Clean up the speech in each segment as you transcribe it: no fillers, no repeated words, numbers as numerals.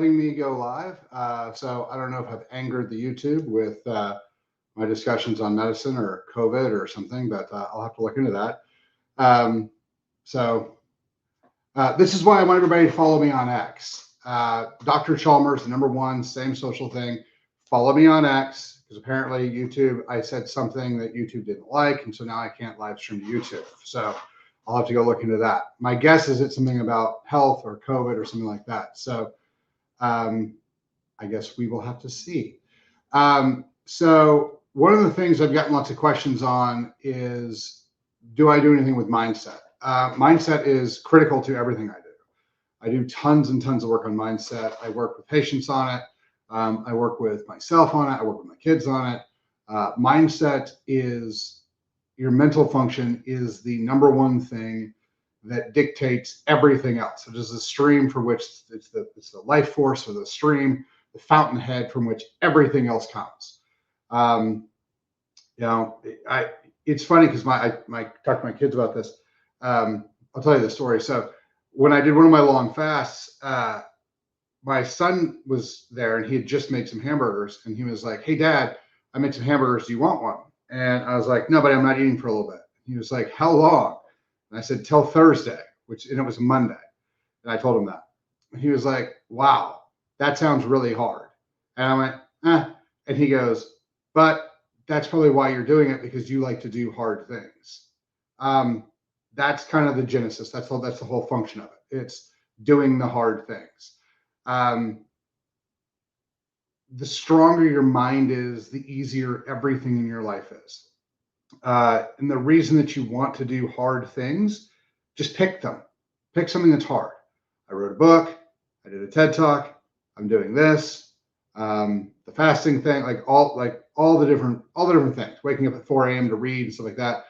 letting me go live. So I don't know if I've angered the YouTube with my discussions on medicine or COVID or something, but I'll have to look into that. Um, so this is why I want everybody to follow me on X. Dr. Chalmers, the #1, same social thing. Follow me on X, because apparently YouTube, I said something that YouTube didn't like, and so now I can't live stream to YouTube. So I'll have to go look into that. My guess is it's something about health or COVID or something like that. So I guess we will have to see. So one of the things I've gotten lots of questions on is, do I do anything with mindset? Mindset is critical to everything I do. I do tons and tons of work on mindset. I work with patients on it. I work with myself on it. I work with my kids on it. Mindset is, your mental function is the #1 thing that dictates everything else. It is the stream for which it's the life force, or the stream, the fountainhead from which everything else comes. It's funny because I talk to my kids about this. I'll tell you the story. So when I did one of my long fasts, my son was there and he had just made some hamburgers, and he was like, "Hey Dad, I made some hamburgers. Do you want one?" And I was like, "No, but I'm not eating for a little bit." He was like, "How long?" And I said, "Till Thursday," and it was Monday. And I told him that. And he was like, "Wow, that sounds really hard." And I went, "Eh." And he goes, "But that's probably why you're doing it, because you like to do hard things." That's kind of the genesis. That's the whole function of it. It's doing the hard things. The stronger your mind is, the easier everything in your life is. And the reason that you want to do hard things, just pick them. Pick something that's hard. I wrote a book. I did a TED Talk. I'm doing this. The fasting thing, all the different things. Waking up at 4 a.m. to read and stuff like that.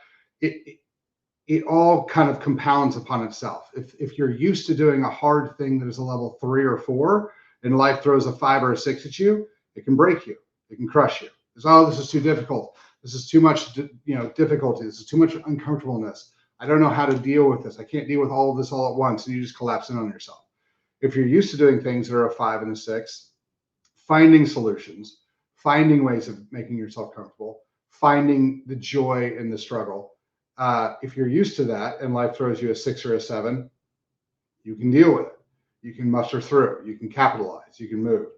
It all kind of compounds upon itself. If you're used to doing a hard thing that is a level 3 or 4, and life throws a 5 or a 6 at you, it can break you. It can crush you. It's, "Oh, this is too difficult. This is too much, difficulty. This is too much uncomfortableness. I don't know how to deal with this. I can't deal with all of this all at once," and you just collapse in on yourself. If you're used to doing things that are a 5 and a 6, finding solutions, finding ways of making yourself comfortable, finding the joy in the struggle. If you're used to that and life throws you a 6 or a 7, you can deal with it. You can muster through. You can capitalize. You can move.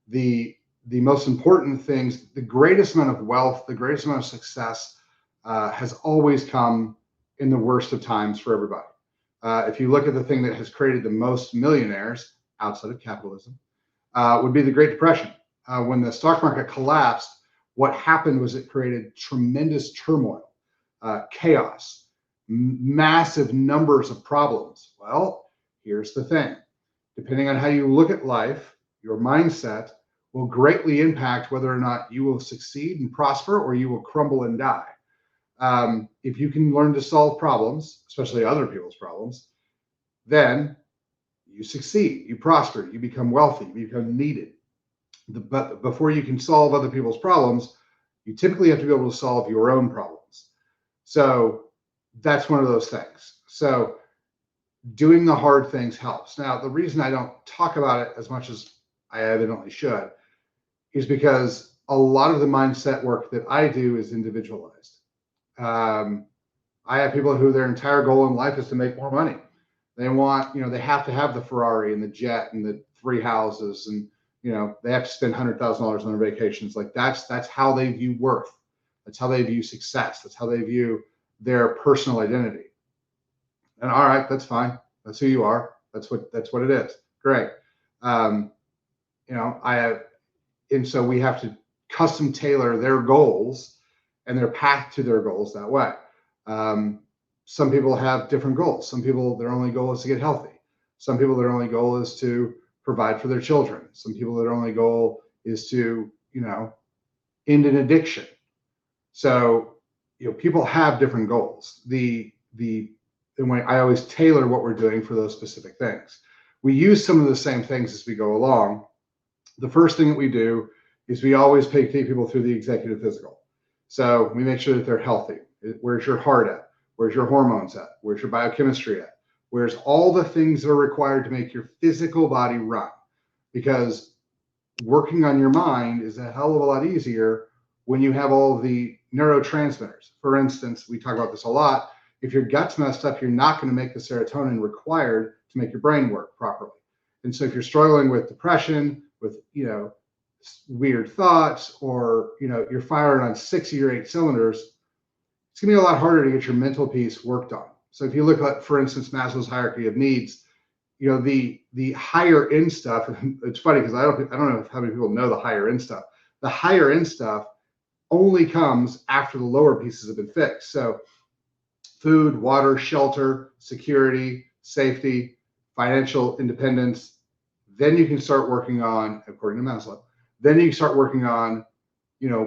The most important things, the greatest amount of wealth, the greatest amount of success has always come in the worst of times for everybody. If you look at the thing that has created the most millionaires outside of capitalism, would be the Great Depression. When the stock market collapsed, what happened was it created tremendous turmoil, chaos, massive numbers of problems. Well, here's the thing. Depending on how you look at life, your mindset will greatly impact whether or not you will succeed and prosper, or you will crumble and die. If you can learn to solve problems, especially other people's problems, then you succeed, you prosper, you become wealthy, you become needed. But before you can solve other people's problems, you typically have to be able to solve your own problems. So that's one of those things. So doing the hard things helps. Now, the reason I don't talk about it as much as I evidently should is because a lot of the mindset work that I do is individualized. I have people who their entire goal in life is to make more money. They want, they have to have the Ferrari and the jet and the 3 houses, and they have to spend $100,000 on their vacations. Like that's how they view worth. That's how they view success. That's how they view their personal identity. And all right, that's fine. That's who you are. That's what it is. Great. And so we have to custom tailor their goals and their path to their goals that way. Some people have different goals. Some people, their only goal is to get healthy. Some people, their only goal is to provide for their children. Some people, their only goal is to, end an addiction. So, people have different goals. And when I always tailor what we're doing for those specific things. We use some of the same things as we go along. The first thing that we do is we always take people through the executive physical. So we make sure that they're healthy. Where's your heart at? Where's your hormones at? Where's your biochemistry at? Where's all the things that are required to make your physical body run? because working on your mind is a hell of a lot easier when you have all the neurotransmitters. For instance, we talk about this a lot. If your gut's messed up, you're not going to make the serotonin required to make your brain work properly. And so if you're struggling with depression, with, weird thoughts, or, you're firing on 6 of your 8 cylinders, it's going to be a lot harder to get your mental piece worked on. So if you look at, for instance, Maslow's hierarchy of needs, the higher end stuff, it's funny because I don't know how many people know the higher end stuff. The higher end stuff only comes after the lower pieces have been fixed. So food, water, shelter, security, safety, financial independence. Then you can start working on, according to Maslow, then you start working on,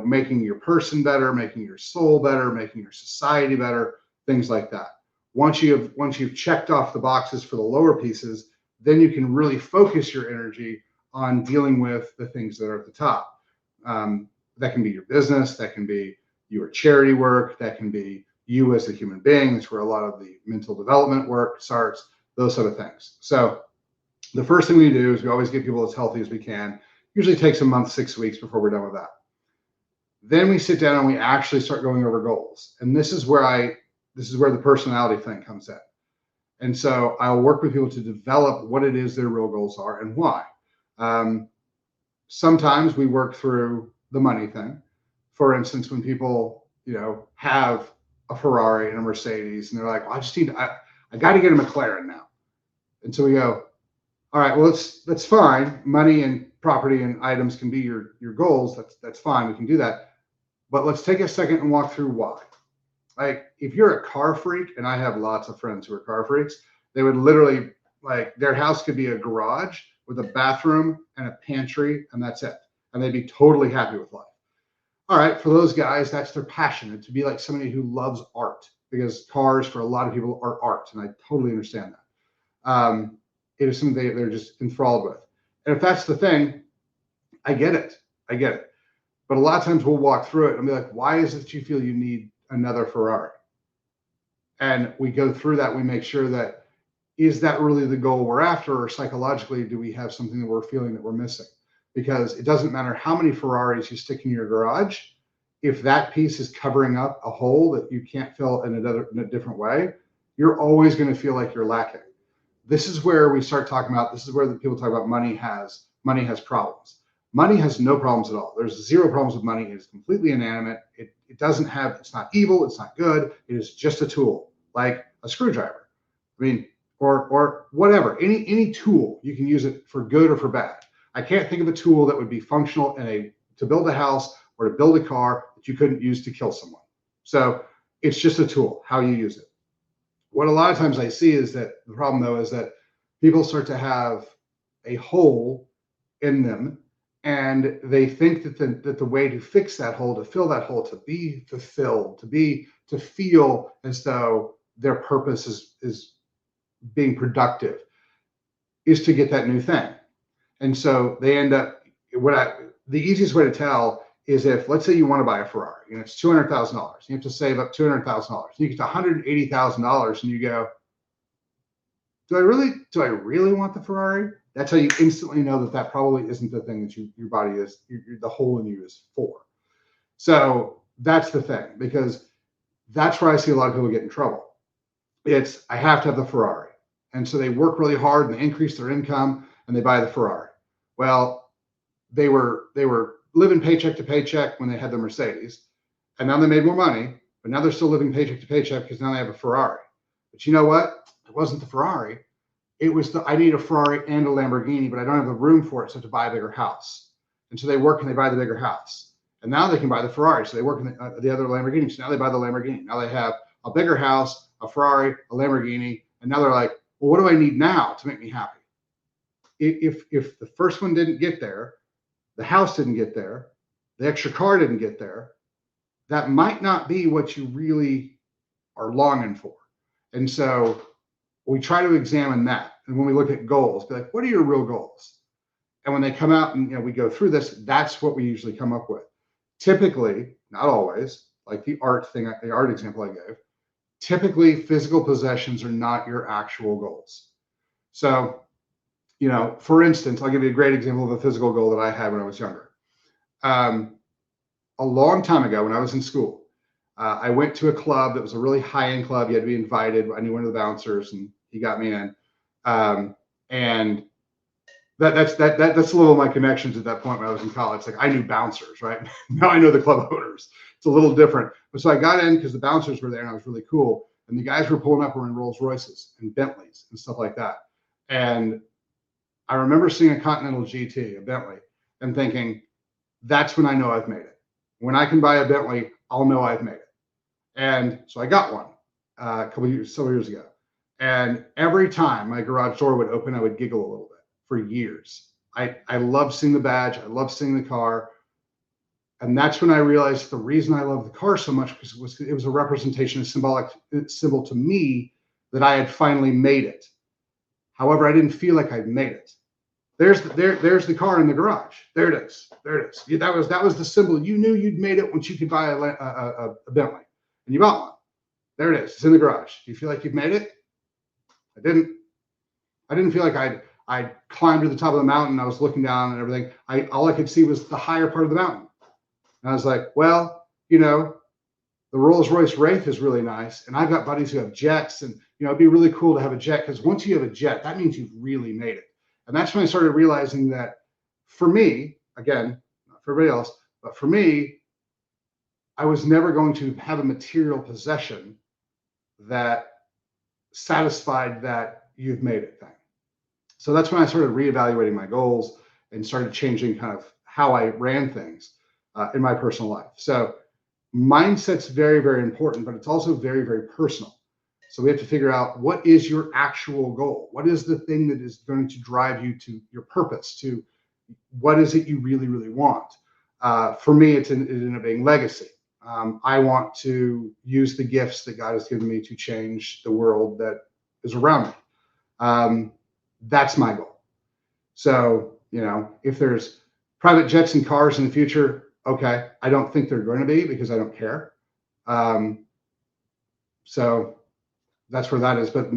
making your person better, making your soul better, making your society better, things like that. Once you've checked off the boxes for the lower pieces, then you can really focus your energy on dealing with the things that are at the top. That can be your business, that can be your charity work, that can be you as a human being. That's where a lot of the mental development work starts, those sort of things. So the first thing we do is we always get people as healthy as we can. Usually takes a month, 6 weeks before we're done with that. Then we sit down and we actually start going over goals. And this is where the personality thing comes in. And so I'll work with people to develop what it is their real goals are and why. Sometimes we work through the money thing. For instance, when people, have a Ferrari and a Mercedes, and they're like, well, I got to get a McLaren now. And so we go, all right, well, that's fine. Money and property and items can be your goals. That's fine. We can do that. But let's take a second and walk through why. Like, if you're a car freak, and I have lots of friends who are car freaks, they would literally, like, their house could be a garage with a bathroom and a pantry, and that's it. And they'd be totally happy with life. All right, for those guys, that's their passion. And to be like somebody who loves art, because cars for a lot of people are art, and I totally understand that. It is something they're just enthralled with. And if that's the thing, I get it. But a lot of times we'll walk through it and be like, why is it that you feel you need another Ferrari? And we go through that. We make sure that, is that really the goal we're after, or psychologically, do we have something that we're feeling that we're missing? Because it doesn't matter how many Ferraris you stick in your garage, if that piece is covering up a hole that you can't fill in a different way, you're always going to feel like you're lacking. This is where we start talking about, this is where the people talk about money has problems. Money has no problems at all. There's zero problems with money. It is completely inanimate. It's not evil. It's not good. It is just a tool, like a screwdriver. I mean, or whatever, any tool, you can use it for good or for bad. I can't think of a tool that would be functional to build a house or to build a car that you couldn't use to kill someone. So it's just a tool, how you use it. What a lot of times I see is that the problem, though, is that people start to have a hole in them, and they think that the way to fix that hole, to fill that hole, to be fulfilled, to feel as though their purpose is being productive, is to get that new thing. And so they end up, the easiest way to tell is if, let's say you want to buy a Ferrari, and it's $200,000. You have to save up $200,000. You get to $180,000 and you go, do I really want the Ferrari? That's how you instantly know that probably isn't the thing that your body is, the hole in you is for. So that's the thing, because that's where I see a lot of people get in trouble. It's, I have to have the Ferrari. And so they work really hard and they increase their income and they buy the Ferrari. Well, they were living paycheck to paycheck when they had the Mercedes, and now they made more money, but now they're still living paycheck to paycheck because now they have a Ferrari. But you know what? It wasn't the Ferrari. It was I need a Ferrari and a Lamborghini, but I don't have the room for it, so I have to buy a bigger house. And so they work and they buy the bigger house. And now they can buy the Ferrari. So they work in the other Lamborghini. So now they buy the Lamborghini. Now they have a bigger house, a Ferrari, a Lamborghini. And now they're like, well, what do I need now to make me happy? If the first one didn't get there, the house didn't get there, the extra car didn't get there, that might not be what you really are longing for. And so we try to examine that. And when we look at goals, be like, what are your real goals? And when they come out and we go through this, that's what we usually come up with. Typically, not always, like the art example I gave, typically physical possessions are not your actual goals. So For instance, I'll give you a great example of a physical goal that I had when I was younger. Um, a long time ago when I was in school, I went to a club that was a really high-end club. You had to be invited. I knew one of the bouncers, and he got me in. And that's a little of my connections at that point when I was in college. Like I knew bouncers, right? Now I know the club owners. It's a little different. But so I got in because the bouncers were there and I was really cool. And the guys were pulling up were in Rolls Royces and Bentleys and stuff like that. And I remember seeing a Continental GT, a Bentley, and thinking, that's when I know I've made it. When I can buy a Bentley, I'll know I've made it. And so I got one several years ago. And every time my garage door would open, I would giggle a little bit for years. I loved seeing the badge. I loved seeing the car. And that's when I realized the reason I love the car so much because it was a representation, a symbol to me that I had finally made it. However, I didn't feel like I'd made it. There's the car in the garage. There it is. There it is. Yeah, that was the symbol. You knew you'd made it once you could buy a Bentley, and you bought one. There it is. It's in the garage. Do you feel like you've made it? I didn't. I didn't feel like I'd climbed to the top of the mountain. I was looking down and everything. All I could see was the higher part of the mountain. And I was like, well, the Rolls Royce Wraith is really nice, and I've got buddies who have jets, and it'd be really cool to have a jet because once you have a jet, that means you've really made it. And that's when I started realizing that for me, again, not for everybody else, but for me, I was never going to have a material possession that satisfied that you've made it thing. So that's when I started reevaluating my goals and started changing kind of how I ran things in my personal life. So mindset's very, very important, but it's also very, very personal. So we have to figure out what is your actual goal? What is the thing that is going to drive you to your purpose, to what is it you really, really want? For me, it ended up being legacy. I want to use the gifts that God has given me to change the world that is around me. That's my goal. So, if there's private jets and cars in the future, okay, I don't think they're going to be because I don't care. So that's where that is. But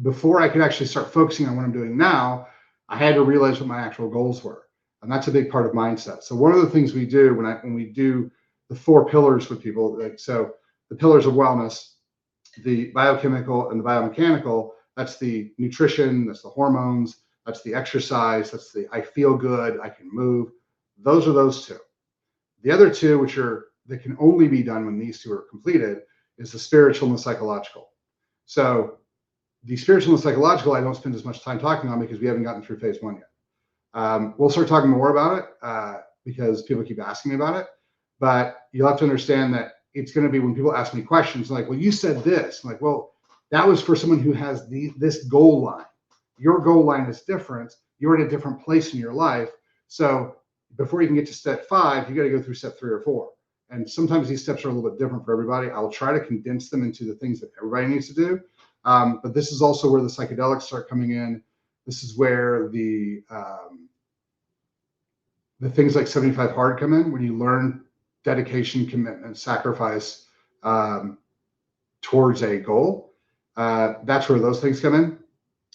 before I could actually start focusing on what I'm doing now, I had to realize what my actual goals were. And that's a big part of mindset. So one of the things we do when we do the 4 pillars with people, so the pillars of wellness, the biochemical and the biomechanical, that's the nutrition, that's the hormones, that's the exercise, that's the I feel good, I can move. Those are those 2. The other 2, that can only be done when these 2 are completed, is the spiritual and the psychological. So the spiritual and psychological, I don't spend as much time talking on because we haven't gotten through phase 1 yet. We'll start talking more about it because people keep asking me about it. But you'll have to understand that it's going to be when people ask me questions like, well, you said this. I'm like, well, that was for someone who has this goal line. Your goal line is different. You're in a different place in your life. So before you can get to step 5, you got to go through step 3 or 4. And sometimes these steps are a little bit different for everybody. I'll try to condense them into the things that everybody needs to do. But this is also where the psychedelics start coming in. This is where the things like 75 hard come in, when you learn dedication, commitment, sacrifice towards a goal. That's where those things come in.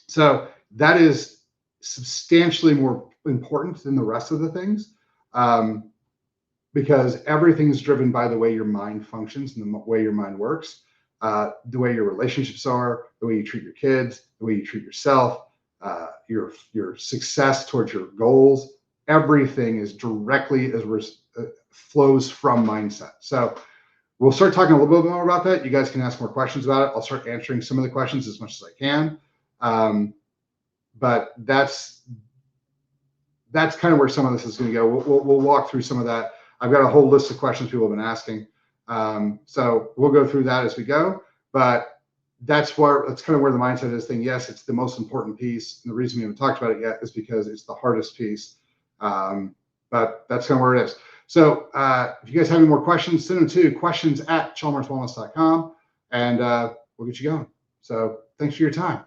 So that is substantially more important than the rest of the things. Because everything is driven by the way your mind functions and the way your mind works, the way your relationships are, the way you treat your kids, the way you treat yourself, your success towards your goals. Everything is directly flows from mindset. So we'll start talking a little bit more about that. You guys can ask more questions about it. I'll start answering some of the questions as much as I can. But that's kind of where some of this is going to go. We'll walk through some of that. I've got a whole list of questions people have been asking. So we'll go through that as we go, but that's kind of where the mindset is thing. Yes, it's the most important piece. And the reason we haven't talked about it yet is because it's the hardest piece. But that's kind of where it is. So if you guys have any more questions, send them to questions@chalmerswellness.com and we'll get you going. So thanks for your time.